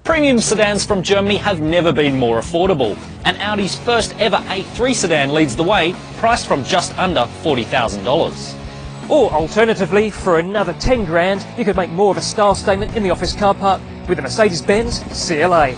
Premium sedans from Germany have never been more affordable, and Audi's first ever A3 sedan leads the way, priced from just under $40,000. Or alternatively, for another 10 grand, you could make more of a style statement in the office car park with the Mercedes-Benz CLA.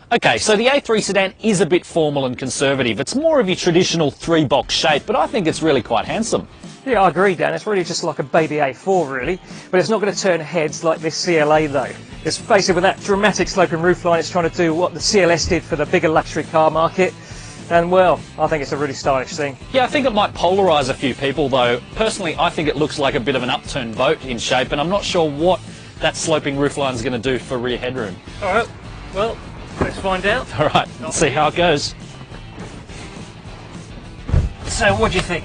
Okay, so the A3 sedan is a bit formal and conservative. It's more of your traditional three-box shape, but I think it's really quite handsome. Yeah, I agree, Dan. It's really just like a baby A4, really. But it's not going to turn heads like this CLA, though. It's basically with that dramatic sloping roofline, it's trying to do what the CLS did for the bigger luxury car market. And, well, I think it's a really stylish thing. Yeah, I think it might polarise a few people, though. Personally, I think it looks like a bit of an upturned boat in shape, and I'm not sure what that sloping roofline is going to do for rear headroom. All right, well, let's find out. All right, let's see how it goes. So, what do you think?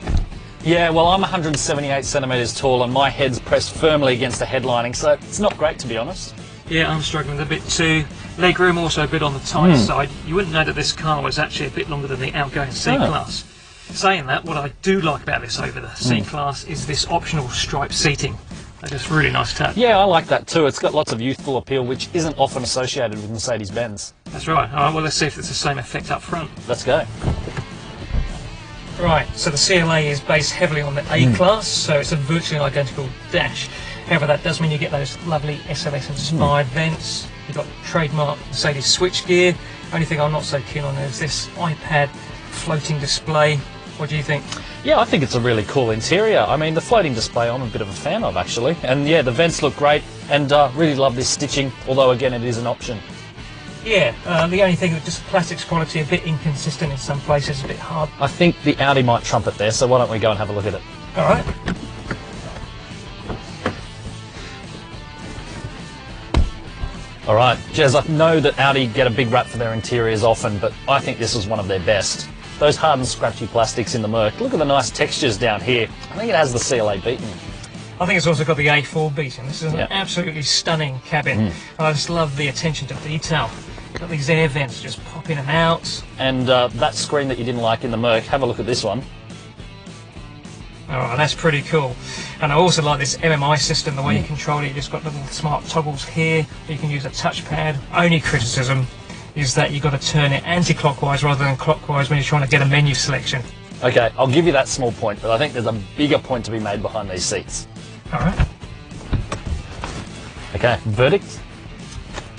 Yeah, well, I'm 178 centimetres tall and my head's pressed firmly against the headlining, so it's not great, to be honest. Yeah, I'm struggling a bit too. Legroom also a bit on the tight side. You wouldn't know that this car was actually a bit longer than the outgoing C-Class. Saying that, what I do like about this over the C-Class is this optional striped seating. That's just really nice touch. Yeah, I like that too. It's got lots of youthful appeal, which isn't often associated with Mercedes-Benz. That's right. All right, well, let's see if it's the same effect up front. Let's go. Right, so the CLA is based heavily on the A-Class, so it's a virtually identical dash. However, that does mean you get those lovely SLS-inspired vents. You've got trademark Mercedes switchgear. Only thing I'm not so keen on is this iPad floating display. What do you think? Yeah, I think it's a really cool interior. I mean, the floating display I'm a bit of a fan of, actually. And yeah, the vents look great, and really love this stitching, although again, it is an option. Yeah, the only thing is just plastics quality a bit inconsistent in some places, a bit hard. I think the Audi might trump it there, so why don't we go and have a look at it? All right. All right, Jez, I know that Audi get a big rap for their interiors often, but I think this was one of their best. Those hard and scratchy plastics in the Merc, look at the nice textures down here. I think it has the CLA beaten. I think it's also got the A4 beaten. This is an absolutely stunning cabin. I just love the attention to detail. Got these air vents just pop in and out. And that screen that you didn't like in the Merc, have a look at this one. Oh, that's pretty cool. And I also like this MMI system, the way you control it. You've just got little smart toggles here. You can use a touchpad. Only criticism is that you've got to turn it anti-clockwise rather than clockwise when you're trying to get a menu selection. Okay, I'll give you that small point, but I think there's a bigger point to be made behind these seats. All right. Okay, verdict?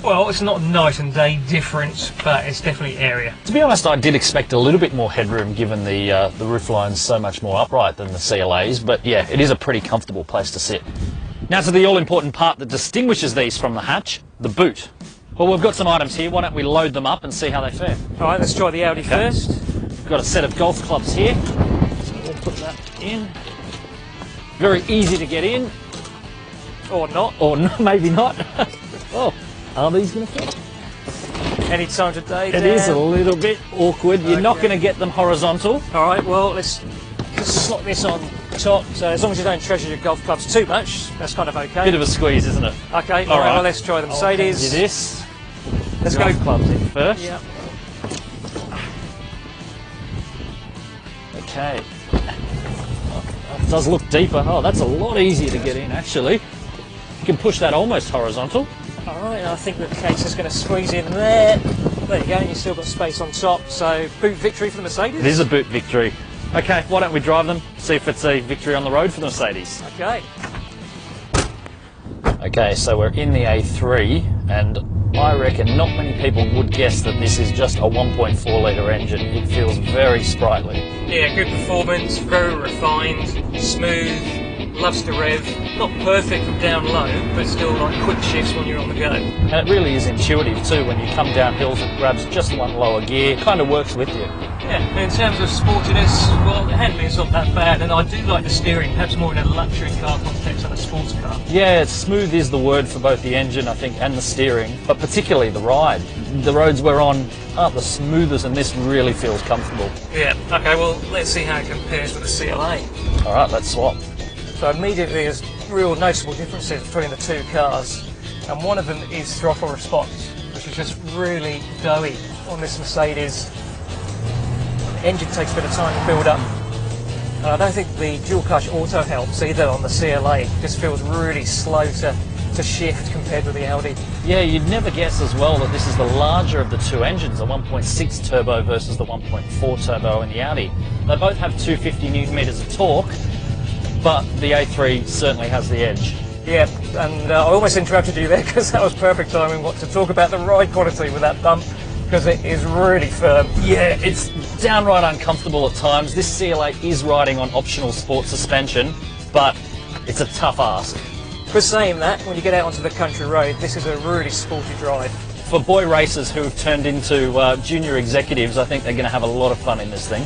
Well, it's not night and day different, but it's definitely area. To be honest, I did expect a little bit more headroom given the roof line's so much more upright than the CLA's, but yeah, it is a pretty comfortable place to sit. Now to the all-important part that distinguishes these from the hatch, the boot. Well, we've got some items here, why don't we load them up and see how they fare? All right, let's try the Audi first. We've got a set of golf clubs here, so we'll put that in. Very easy to get in. Or not. Or no, maybe not. Oh. Are these going to fit? Any time today, Dan? It is a little bit awkward. You're not going to get them horizontal. All right, well, let's slot this on top. So as long as you don't treasure your golf clubs too much, that's kind of okay. Bit of a squeeze, isn't it? Okay, all right, well, let's try the Mercedes. Do this. Let's golf go clubs in first. Yeah. Okay. Oh, it does look deeper. Oh, that's a lot easier to get in, actually. You can push that almost horizontal. All right, I think the case is going to squeeze in there. There you go, and you've still got space on top. So, boot victory for the Mercedes? It is a boot victory. Okay, why don't we drive them, see if it's a victory on the road for the Mercedes. Okay. Okay, so we're in the A3, and I reckon not many people would guess that this is just a 1.4 litre engine. It feels very sprightly. Yeah, good performance, very refined, smooth. Loves to rev, not perfect from down low, but still like quick shifts when you're on the go. And it really is intuitive too. When you come down hills, it grabs just one lower gear, kind of works with you. Yeah, and in terms of sportiness, well, the handling's not that bad, and I do like the steering, perhaps more in a luxury car context than a sports car. Yeah, smooth is the word for both the engine, I think, and the steering, but particularly the ride. The roads we're on aren't the smoothest, and this really feels comfortable. Yeah, okay, well, let's see how it compares with the CLA. All right, let's swap. So immediately there's real noticeable differences between the two cars, and one of them is throttle response, which is just really doughy on this Mercedes. The engine takes a bit of time to build up. And I don't think the dual clutch auto helps either on the CLA. It just feels really slow to shift compared with the Audi. Yeah, you'd never guess as well that this is the larger of the two engines, the 1.6 turbo versus the 1.4 turbo in the Audi. They both have 250 newton meters of torque, but the A3 certainly has the edge. Yeah, and I almost interrupted you there because that was perfect timing to talk about the ride quality with that bump, because it is really firm. Yeah, it's downright uncomfortable at times. This CLA is riding on optional sport suspension, but it's a tough ask. But saying that, when you get out onto the country road, this is a really sporty drive. For boy racers who have turned into junior executives, I think they're going to have a lot of fun in this thing.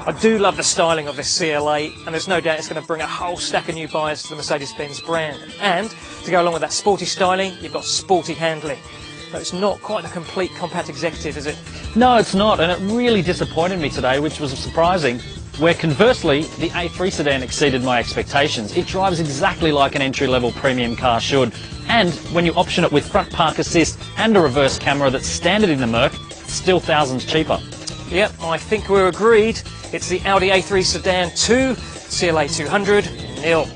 I do love the styling of this CLA, and there's no doubt it's going to bring a whole stack of new buyers to the Mercedes-Benz brand. And to go along with that sporty styling, you've got sporty handling. But it's not quite a complete compact executive, is it? No, it's not, and it really disappointed me today, which was surprising, where conversely, the A3 sedan exceeded my expectations. It drives exactly like an entry-level premium car should, and when you option it with front park assist and a reverse camera that's standard in the Merc, it's still thousands cheaper. Yep, I think we're agreed. It's the Audi A3 sedan 2, CLA 200, nil.